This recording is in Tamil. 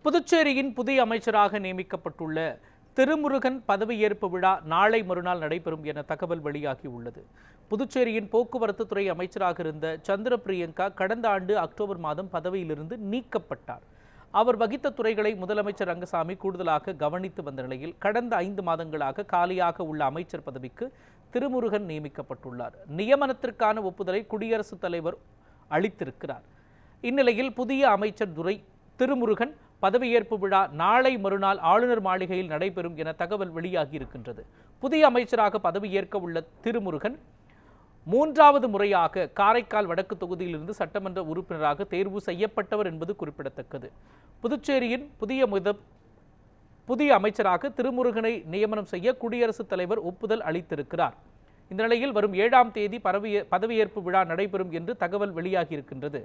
புதுச்சேரியின் புதிய அமைச்சராக நியமிக்கப்பட்டுள்ள திருமுருகன் பதவியேற்பு விழா நாளை மறுநாள் நடைபெறும் என தகவல் வெளியாகியுள்ளது. புதுச்சேரியின் போக்குவரத்து துறை அமைச்சராக இருந்த சந்திர பிரியங்கா கடந்த ஆண்டு அக்டோபர் மாதம் பதவியிலிருந்து நீக்கப்பட்டார். அவர் வகித்த துறைகளை முதலமைச்சர் ரங்கசாமி கூடுதலாக கவனித்து வந்த நிலையில் கடந்த 5 மாதங்களாக காலியாக உள்ள அமைச்சர் பதவிக்கு திருமுருகன் நியமிக்கப்பட்டுள்ளார். நியமனத்திற்கான ஒப்புதலை குடியரசுத் தலைவர் அளித்திருக்கிறார். இந்நிலையில் புதிய அமைச்சர் துரை திருமுருகன் பதவியேற்பு விழா நாளை மறுநாள் ஆளுநர் மாளிகையில் நடைபெறும் என தகவல் வெளியாகியிருக்கின்றது. புதிய அமைச்சராக பதவியேற்க உள்ள திருமுருகன் 3வது முறையாக காரைக்கால் வடக்கு தொகுதியிலிருந்து சட்டமன்ற உறுப்பினராக தேர்வு செய்யப்பட்டவர் என்பது குறிப்பிடத்தக்கது. புதுச்சேரியின் புதிய அமைச்சராக திருமுருகனை நியமனம் செய்ய குடியரசுத் தலைவர் ஒப்புதல் அளித்திருக்கிறார். இந்த நிலையில் வரும் 7ஆம் தேதி பதவியேற்பு விழா நடைபெறும் என்று தகவல் வெளியாகியிருக்கின்றது.